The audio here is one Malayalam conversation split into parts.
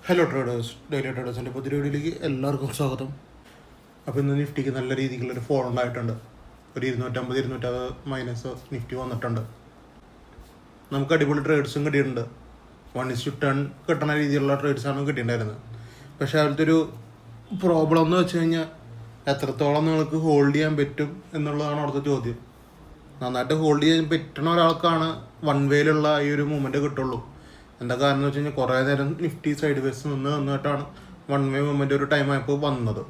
ഹലോ ട്രേഡേഴ്സ്, ഡെയിലി ട്രേഡേഴ്സിൻ്റെ പുതിയ വീഡിയോയിലേക്ക് എല്ലാവർക്കും സ്വാഗതം. അപ്പോൾ ഇന്ന് നിഫ്റ്റിക്ക് നല്ല രീതിക്കുള്ളൊരു ഫോൾ ഉണ്ടായിട്ടുണ്ട്. ഒരു 250 മൈനസ് നിഫ്റ്റി വന്നിട്ടുണ്ട്. നമുക്ക് അടിപൊളി ട്രേഡ്സും കിട്ടിയിട്ടുണ്ട്. 1:10 കിട്ടുന്ന രീതിയിലുള്ള ട്രേഡ്സാണ് കിട്ടിയിട്ടുണ്ടായിരുന്നത്. പക്ഷേ അതിലത്തെ ഒരു പ്രോബ്ലം എന്ന് വെച്ച് കഴിഞ്ഞാൽ എത്രത്തോളം നിങ്ങൾക്ക് ഹോൾഡ് ചെയ്യാൻ പറ്റും എന്നുള്ളതാണ് അവിടുത്തെ ചോദ്യം. നന്നായിട്ട് ഹോൾഡ് ചെയ്യാൻ പറ്റുന്ന ഒരാൾക്കാണ് വൺ വേയിലുള്ള ഈ ഒരു മൂവ്മെൻറ്റ് കിട്ടുള്ളൂ. എന്താ കാരണം എന്ന് വെച്ച് കഴിഞ്ഞാൽ കുറേ നേരം നിഫ്റ്റി സൈഡ് വേസ് നിന്നിട്ടാണ് വൺ വേ മൂവ്മെൻറ്റ് ഒരു ടൈം ആയപ്പോൾ വന്നത്.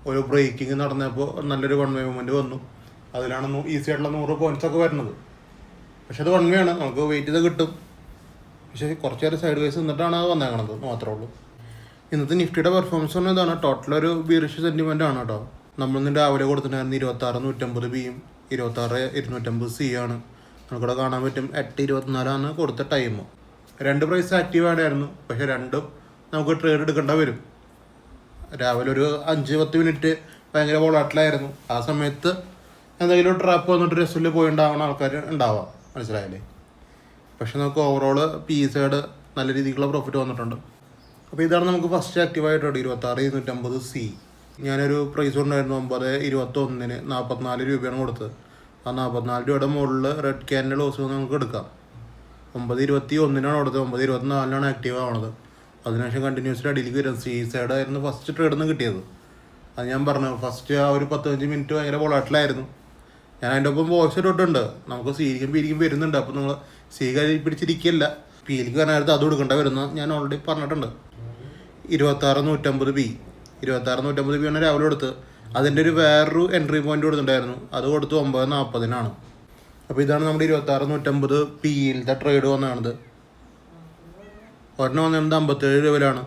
ഒരു ബ്രേക്കിംഗ് നടന്നപ്പോൾ നല്ലൊരു വൺ വേ മൂവ്മെൻറ്റ് വന്നു. അതിലാണ് ഈസി ആയിട്ടുള്ള 100 പോയിൻറ്റ്സ് ഒക്കെ വരുന്നത്. പക്ഷെ അത് വൺ വേ ആണ്, നമുക്ക് വെയിറ്റ് ചെയ്ത് കിട്ടും. പക്ഷേ കുറച്ച് നേരം സൈഡ് വേസ് നിന്നിട്ടാണ് അത് വന്നേക്കണത് മാത്രമേ ഉള്ളൂ. ഇന്നത്തെ നിഫ്റ്റിയുടെ പെർഫോമൻസ് പറഞ്ഞാൽ ഇതാണ്. ടോട്ടൽ ഒരു ബീറിഷ് സെൻറ്റിമെൻ്റ് ആണ് കേട്ടോ. നമ്മളിന്ന് രാവിലെ കൊടുത്തിട്ടുണ്ടായിരുന്നു 26,150 ബിയും 26,250 സി ആണ്. നമുക്കിവിടെ കാണാൻ പറ്റും 8:24 കൊടുത്ത ടൈം. രണ്ട് പ്രൈസ് ആക്റ്റീവ് ആയിരുന്നു. പക്ഷേ രണ്ടും നമുക്ക് ട്രേഡ് എടുക്കേണ്ട വരും. രാവിലെ ഒരു 5-10 മിനിറ്റ് ഭയങ്കര വോളാറ്റിലായിരുന്നു. ആ സമയത്ത് എന്തെങ്കിലും ട്രാപ്പ് വന്നിട്ട് രസത്തിൽ പോയി ഉണ്ടാവുന്ന ആൾക്കാർ ഉണ്ടാവാം, മനസ്സിലായില്ലേ? പക്ഷെ നമുക്ക് ഓവറോൾ പി സൈഡ് നല്ല രീതിക്കുള്ള പ്രോഫിറ്റ് വന്നിട്ടുണ്ട്. അപ്പോൾ ഇതാണ് നമുക്ക് ഫസ്റ്റ് ആക്റ്റീവായിട്ടുണ്ട് 26,250 സി. ഞാനൊരു പ്രൈസ് കൊണ്ടായിരുന്നു 9/21 44 രൂപയാണ് കൊടുത്തത്. ആ 44 രൂപയുടെ മുകളിൽ റെഡ് ക്യാനിൻ്റെ ലോസ് നമുക്ക് എടുക്കാം. 9/21 കൊടുത്തത്. 9/24 ആക്റ്റീവ് ആവണത്. അതിനുശേഷം കണ്ടിന്യൂസ്ലി അടിയിലേക്ക് വരും. സി സൈഡ് ആയിരുന്നു ഫസ്റ്റ് ട്രേഡിൽ നിന്ന് കിട്ടിയത്. അത് ഞാൻ പറഞ്ഞു, ഫസ്റ്റ് ആ ഒരു 15 മിനിറ്റ് ഭയങ്കര വോളാറ്റിലായിരുന്നു. ഞാൻ അതിൻ്റെ ഒപ്പം വോയിസ് ഇട്ടിട്ടുണ്ട്. നമുക്ക് സിയിലേക്കും പിയിലേക്കും വരുന്നുണ്ട്. അപ്പോൾ നിങ്ങൾ സി കൈ പിടിച്ചിരിക്കില്ല, പിയിലേക്ക് വരാനായിട്ട് അത് കൊടുക്കേണ്ട വരുന്ന ഞാൻ ഓൾറെഡി പറഞ്ഞിട്ടുണ്ട്. 26,150 ബി 26,150 ബി ആണ് രാവിലെ കൊടുത്ത്. അതിൻ്റെ ഒരു വേറൊരു എൻട്രി പോയിന്റ് കൊടുത്തിട്ടുണ്ടായിരുന്നു. അത് കൊടുത്ത് 9:40 അപ്പോൾ ഇതാണ് നമ്മുടെ 26,150 പിയിലത്തെ ട്രേഡ് വന്നതാണത്. ഒരെണ്ണം വന്നത് 57 രൂപയിലാണ്.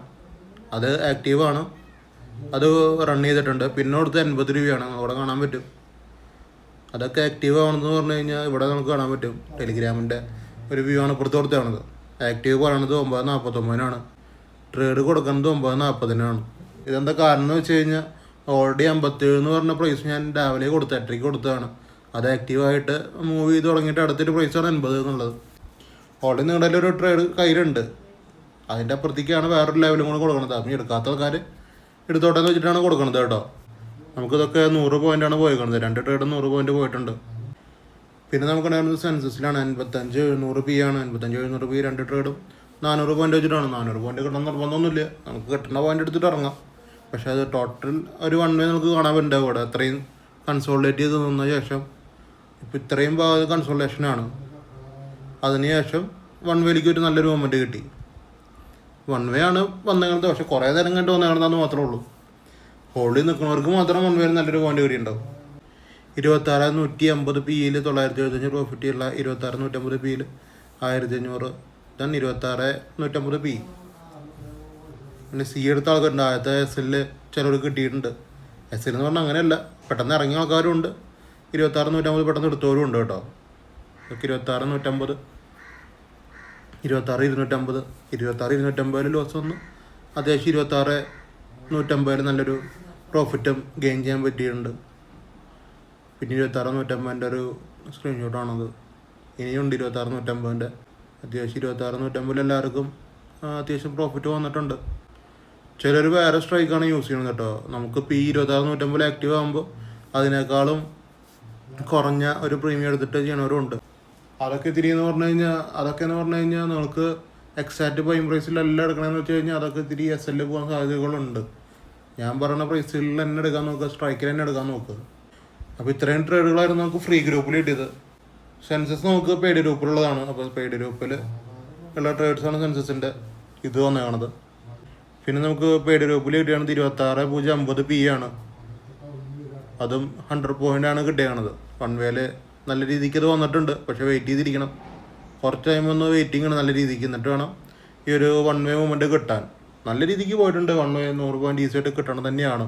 അത് ആക്റ്റീവാണ്, അത് റൺ ചെയ്തിട്ടുണ്ട്. പിന്നെ കൊടുത്ത് 80 രൂപയാണ്. അവിടെ കാണാൻ പറ്റും. അതൊക്കെ ആക്റ്റീവ് ആണെന്ന് പറഞ്ഞു കഴിഞ്ഞാൽ ഇവിടെ നമുക്ക് കാണാൻ പറ്റും. ടെലിഗ്രാമിൻ്റെ ഒരു വ്യൂ ആണ് ഇപ്പുറത്ത് കൊടുത്തത്. ആക്റ്റീവ് പറയണത് 9:49 ട്രേഡ് കൊടുക്കുന്നത് 9:40 ഇതെന്താ കാരണം എന്ന് വെച്ച് കഴിഞ്ഞാൽ ഓൾറെഡി 57 എന്ന് പറഞ്ഞ പ്രൈസ് ഞാൻ രാവിലെ കൊടുത്ത് 8:00 കൊടുത്തതാണ്. അത് ആക്റ്റീവായിട്ട് മൂവ് ചെയ്ത് തുടങ്ങിയിട്ട് അടുത്തൊരു പ്രൈസാണ് 80 എന്നുള്ളത്. ഓൾറെഡി നിങ്ങളുടെ ഒരു ട്രേഡ് കയ്യിലുണ്ട്. അതിൻ്റെ അപ്പുറത്തേക്കാണ് വേറൊരു ലെവലും കൂടെ കൊടുക്കുന്നത്. അപ്പം എടുക്കാത്ത ആൾക്കാർ എടുത്തോട്ടെ എന്ന് വെച്ചിട്ടാണ് കൊടുക്കുന്നത് കേട്ടോ. നമുക്കിതൊക്കെ 100 പോയിൻ്റാണ് പോയിരിക്കുന്നത്. 2 ട്രേഡ് 100 പോയിൻ്റ് പോയിട്ടുണ്ട്. പിന്നെ നമുക്കുണ്ടായിരുന്നത് സെൻസസിലാണ് 55,700 പി ആണ്. 55,700 പി 2 ട്രേഡും 400 പോയിൻ്റ് വെച്ചിട്ടാണ്. 400 പോയിൻ്റ് കിട്ടണം നിർബന്ധമൊന്നുമില്ല. നമുക്ക് കിട്ടുന്ന പോയിൻ്റ് എടുത്തിട്ട് ഇറങ്ങാം. പക്ഷേ അത് ടോട്ടൽ ഒരു വൺ വേ നമുക്ക് കാണാൻ പറ്റും. ഇവിടെ അത്രയും കൺസോളിഡേറ്റ് ചെയ്ത് നിന്ന ശേഷം ഇപ്പോൾ ഇത്രയും കൺസോളിഡേഷനാണ്. അതിനുശേഷം വൺ വേയിലേക്ക് ഒരു നല്ലൊരു മൊമെൻറ്റ് കിട്ടി. വൺ വേ ആണ് വന്നേക്കുന്നത്. പക്ഷേ കുറേ നേരം കണ്ട് വന്നേക്കണമെന്ന് മാത്രമേ ഉള്ളൂ. ഹോൾഡിൽ നിൽക്കുന്നവർക്ക് മാത്രം വൺ വേയിൽ നല്ലൊരു പോയിൻ്റ് കിട്ടിയിട്ടുണ്ടാവും. 26,150 പിയിൽ 975 പ്രോഫിറ്റ് ഉള്ള 26,150 പിയിൽ 1,500 ഇതാണ് 26,150 പി. പിന്നെ സി എടുത്ത ആൾക്കാരുണ്ട്. ആദ്യത്തെ എസ് എല്ലിൽ ചിലർക്ക് കിട്ടിയിട്ടുണ്ട്. എസ് എൽ എന്ന് പറഞ്ഞാൽ അങ്ങനെയല്ല, പെട്ടെന്ന് ഇറങ്ങിയ ആൾക്കാരും ഉണ്ട്. 26,150 പെട്ടെന്ന് എടുത്തവരും ഉണ്ട് കേട്ടോ. 26,150 26,250 26,250 ലോസ് വന്നു. അത്യാവശ്യം 26,150 നല്ലൊരു പ്രോഫിറ്റും ഗെയിൻ ചെയ്യാൻ പറ്റിയിട്ടുണ്ട്. പിന്നെ 26,150 ഒരു സ്ക്രീൻഷോട്ടാണത്. ഇനിയുണ്ട് 26,150 അത്യാവശ്യം 26,150 എല്ലാവർക്കും അത്യാവശ്യം പ്രോഫിറ്റ് വന്നിട്ടുണ്ട്. ചിലർ വേറെ സ്ട്രൈക്കാണ് യൂസ് ചെയ്യുന്നത് കേട്ടോ. നമുക്ക് ഇപ്പോൾ ഈ 26,150 ആക്റ്റീവ് ആകുമ്പോൾ അതിനേക്കാളും കുറഞ്ഞ ഒരു പ്രീമിയം എടുത്തിട്ട് ചെയ്യണവരും ഉണ്ട്. അതൊക്കെ എന്ന് പറഞ്ഞു കഴിഞ്ഞാൽ നിങ്ങൾക്ക് എക്സാക്റ്റ് ബൈം പ്രൈസിലെല്ലാം എടുക്കണമെന്ന് വെച്ച് കഴിഞ്ഞാൽ അതൊക്കെ ഇത്തിരി എസ് എല്ലിൽ പോകാൻ സാധ്യതകളുണ്ട്. ഞാൻ പറയുന്ന പ്രൈസിൽ തന്നെ എടുക്കാൻ നോക്കുക, സ്ട്രൈക്കിൽ തന്നെ എടുക്കാൻ നോക്കുക. അപ്പോൾ ഇത്രയും ട്രേഡുകളായിരുന്നു നമുക്ക് ഫ്രീ ഗ്രൂപ്പിൽ കിട്ടിയത്. സെൻസസ് നമുക്ക് പെയ്ഡ് ഗ്രൂപ്പിലുള്ളതാണ്. അപ്പോൾ പെയ്ഡ് ഗ്രൂപ്പിൽ ഉള്ള ട്രേഡ്സാണ് സെൻസസിൻ്റെ ഇത് വന്നേക്കണത്. പിന്നെ നമുക്ക് പെയ്ഡ് ഗ്രൂപ്പിൽ കിട്ടിയാണത് 26,050 പി ആണ്. അതും 100 പോയിൻ്റാണ് കിട്ടിയത്. വൺ വേയിൽ നല്ല രീതിക്ക് അത് വന്നിട്ടുണ്ട്. പക്ഷേ വെയിറ്റ് ചെയ്തിരിക്കണം. കുറച്ച് ടൈം ഒന്ന് വെയിറ്റിംഗ് ആണ് നല്ല രീതിക്ക്. എന്നിട്ട് വേണം ഈ ഒരു വൺ വേ മൂവ്മെൻറ്റ് കിട്ടാൻ. നല്ല രീതിക്ക് പോയിട്ടുണ്ട്. വൺ വേ 100 പോയിൻ്റ് ഈസി ആയിട്ട് കിട്ടണം തന്നെയാണ്.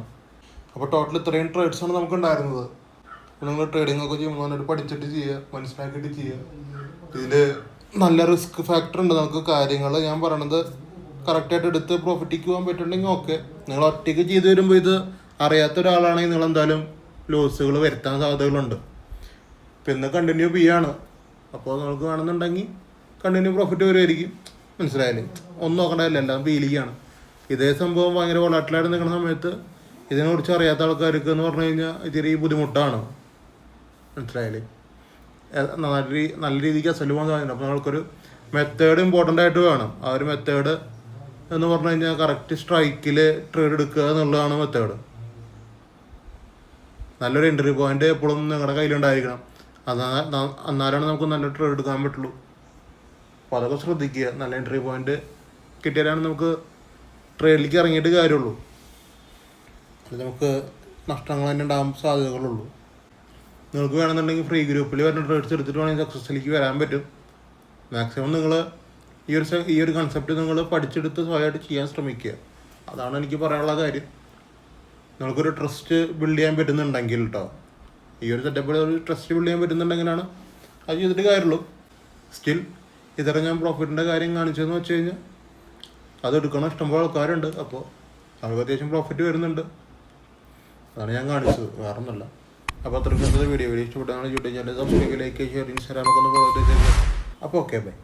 അപ്പോൾ ടോട്ടൽ ഇത്രയും ട്രേഡ്സാണ് നമുക്ക് ഉണ്ടായിരുന്നത്. നിങ്ങൾ ട്രേഡിംഗ് ഒക്കെ ചെയ്യുമ്പോൾ നന്നായിട്ട് പഠിച്ചിട്ട് ചെയ്യുക, മനസ്സിലാക്കിയിട്ട് ചെയ്യുക. ഇതിൽ നല്ല റിസ്ക് ഫാക്ടർ ഉണ്ട്. നമുക്ക് കാര്യങ്ങൾ ഞാൻ പറയണത് കറക്റ്റായിട്ട് എടുത്ത് പ്രോഫിറ്റിക്ക് പോകാൻ പറ്റുന്നുണ്ടെങ്കിൽ ഓക്കെ. നിങ്ങൾ ഒറ്റയ്ക്ക് ചെയ്ത് വരുമ്പോൾ ഇത് അറിയാത്ത ഒരാളാണെങ്കിൽ നിങ്ങൾ എന്തായാലും ലോസുകൾ വരുത്താൻ സാധ്യതകളുണ്ട്. പിന്നെ കണ്ടിന്യൂ ആണ്. അപ്പോൾ നിങ്ങൾക്ക് വേണമെന്നുണ്ടെങ്കിൽ കണ്ടിന്യൂ പ്രോഫിറ്റ് വരുമായിരിക്കും. മനസ്സിലായാലേ? ഒന്നും നോക്കണ്ടതല്ല, എല്ലാം ഫീലിംഗാണ്. ഇതേ സംഭവം ഭയങ്കര വോളാറ്റിലായിട്ട് നിൽക്കുന്ന സമയത്ത് ഇതിനെക്കുറിച്ച് അറിയാത്ത ആൾക്കാർക്ക് എന്ന് പറഞ്ഞു കഴിഞ്ഞാൽ ഇത്തിരി ബുദ്ധിമുട്ടാണ്. മനസ്സിലായാലേ? നല്ല രീതിക്ക് അസല് പോകാൻ സാധിക്കുന്നുണ്ട്. അപ്പോൾ നമ്മൾക്കൊരു മെത്തേഡ് ഇമ്പോർട്ടൻ്റ് ആയിട്ട് വേണം. ആ ഒരു മെത്തേഡ് എന്ന് പറഞ്ഞു കഴിഞ്ഞാൽ കറക്റ്റ് സ്ട്രൈക്കിൽ ട്രേഡ് എടുക്കുക എന്നുള്ളതാണ് മെത്തേഡ്. നല്ലൊരു എൻട്രി പോയിന്റ് എപ്പോഴും നിങ്ങളുടെ കയ്യിലുണ്ടായിരിക്കണം. എന്നാലാണ് നമുക്ക് നല്ല ട്രേഡ് എടുക്കാൻ പറ്റുള്ളൂ. അപ്പോൾ അതൊക്കെ ശ്രദ്ധിക്കുക. നല്ല എൻട്രി പോയിന്റ് കിട്ടിയാലാണ് നമുക്ക് ട്രേഡിലേക്ക് ഇറങ്ങിയിട്ട് കാര്യമുള്ളൂ. അത് നമുക്ക് നഷ്ടങ്ങൾ തന്നെ ഉണ്ടാകാൻ സാധ്യതകളുള്ളൂ. നിങ്ങൾക്ക് വേണമെന്നുണ്ടെങ്കിൽ ഫ്രീ ഗ്രൂപ്പിൽ വരുന്ന ട്രേഡ്സ് എടുത്തിട്ട് വേണമെങ്കിൽ സക്സസ്സിലേക്ക് വരാൻ പറ്റും. മാക്സിമം നിങ്ങൾ ഈ ഒരു കൺസെപ്റ്റ് നിങ്ങൾ പഠിച്ചെടുത്ത് സ്വയമായിട്ട് ചെയ്യാൻ ശ്രമിക്കുക. അതാണ് എനിക്ക് പറയാനുള്ള കാര്യം. നിങ്ങൾക്കൊരു ട്രസ്റ്റ് ബിൽഡ് ചെയ്യാൻ പറ്റുന്നുണ്ടെങ്കിൽ കേട്ടോ, ഈ ഒരു സെറ്റപ്പിൽ ഒരു ട്രസ്റ്റ് ബിൽഡ് ചെയ്യാൻ പറ്റുന്നുണ്ടെങ്കിലാണ് അത് ചെയ്തിട്ട് കാര്യമുള്ളൂ. സ്റ്റിൽ ഇതര ഞാൻ പ്രോഫിറ്റിൻ്റെ കാര്യം കാണിച്ചതെന്ന് വെച്ച് കഴിഞ്ഞാൽ അത് എടുക്കണം ഇഷ്ടംപോലെ ആൾക്കാരുണ്ട്. അപ്പോൾ അവർക്ക് അത്യാവശ്യം പ്രോഫിറ്റ് വരുന്നുണ്ട്. അതാണ് ഞാൻ കാണിച്ചത്, വേറെ ഒന്നുമല്ല. അപ്പോൾ അത്രയ്ക്ക് വീഡിയോ ഇഷ്ടപ്പെട്ടാണ് YouTube channel subscribe, like, share, ഇൻസ്റ്റാഗ്രാമൊക്കെ ഒന്ന് ഫോളോ ചെയ്തേക്കുക. അപ്പോൾ ഓക്കെ ബൈ.